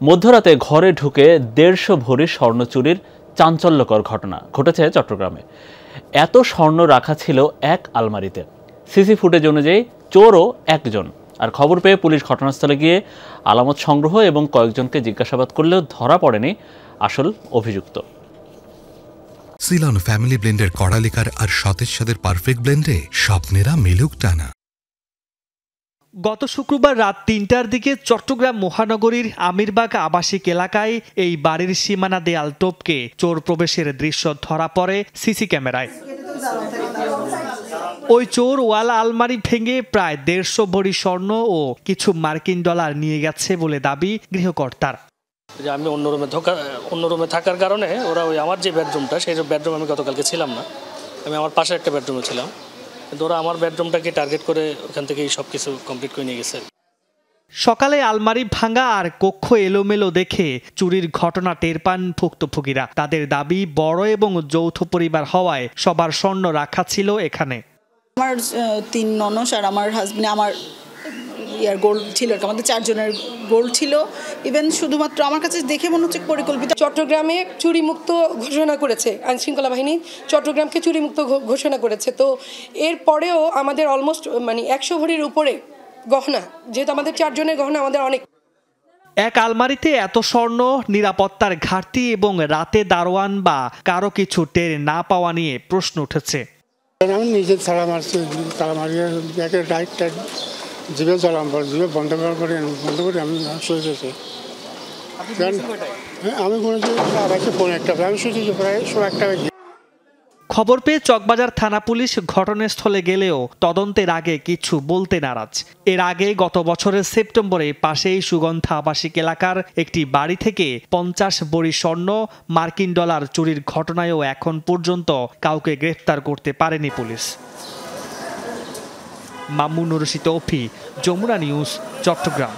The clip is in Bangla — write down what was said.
মধ্যরাতে ঘরে ঢুকে 150 ভরি স্বর্ণ চুরির চাঞ্চল্যকর ঘটনা ঘটেছে চট্টগ্রামে। এত স্বর্ণ রাখা ছিল এক আলমারিতে। সিসি ফুটেজ অনুযায়ী চোরও একজন। আর খবর পেয়ে পুলিশ ঘটনাস্থলে গিয়ে আলামত সংগ্রহ এবং কয়েকজনকে জিজ্ঞাসাবাদ করলেও ধরা পড়েনি আসল অভিযুক্ত। সিলন ফ্যামিলি ব্লেন্ডের কড়ালিকার আর সতেজ স্বাদের পারফেক্ট ব্লেন্ডে স্বপ্নেরা মেলুক টানা। গত শুক্রবার রাত ৩টার দিকে চট্টগ্রাম মহানগরীর আমিরবাগ আবাসিক এলাকায় এই বাড়ির সীমানা দেয়াল টপকে চোর প্রবেশের দৃশ্য ধরা পড়ে সিসি ক্যামেরায়। ওই চোর ওয়াল আলমারি ভেঙে প্রায় 150 ভরি স্বর্ণ ও কিছু মার্কিন ডলার নিয়ে গেছে বলে দাবি গৃহকর্তার। যে আমি অন্য রুমে থাকার কারণে ওরা ওই আমার যে বেডরুমটা সেই বেডরুমে আমি গতকালকে ছিলাম না, আমি আমার পাশে একটা বেডরুমে ছিলাম, কিন্তু ওরা আমার বেডরুমটাকে টার্গেট করে ওখান থেকে সব কিছু কমপ্লিট করে নিয়ে গেছে। সকালে আলমারি ভাঙা আর কক্ষ এলোমেলো দেখে চুরির ঘটনা টের পান ভুক্তভোগীরা। তাদের দাবি বড় এবং যৌথ পরিবার হওয়ায় সবার স্বর্ণ রাখা ছিল এখানে। আমার 3 ননস আর আমার হাজবেন্ড, আমার গোল্ড ছিল, আমাদের 4 জনের গোল্ড ছিল। ইভেন শুধুমাত্র আমার কাছে দেখে মনে হচ্ছে পরিকল্পিত। চট্টগ্রামে চুরিমুক্ত ঘোষণা করেছে আইনশৃঙ্খলা বাহিনী, চট্টগ্রামকে চুরিমুক্ত ঘোষণা করেছে। তো এরপরেও আমাদের অলমোস্ট 100 ভরির উপরে গহনা, যেহেতু আমাদের 4 জনের গহনা আমাদের অনেক। এক আলমারিতে এত স্বর্ণ, নিরাপত্তার ঘাটতি এবং রাতে দারোয়ান বা কারো কিছু টের না পাওয়া নিয়ে প্রশ্ন উঠেছে। আমি নিজে তালা মারছি, তালা মারিয়ে জিভে জ্বালাম, জিভে বন্ধ করে আমি শুয়ে গেছি। আমি প্রায় 1:00 খবর পেয়ে চকবাজার থানা পুলিশ ঘটনাস্থলে গেলেও তদন্তের আগে কিছু বলতে নারাজ। এর আগে গত বছরের সেপ্টেম্বরে পাশেই সুগন্ধা আবাসিক এলাকার একটি বাড়ি থেকে 50 ভরি স্বর্ণ, মার্কিন ডলার চুরির ঘটনায়ও এখন পর্যন্ত কাউকে গ্রেফতার করতে পারেনি পুলিশ। মামুনুর রশিদ তৌফি, যমুনা নিউজ, চট্টগ্রাম।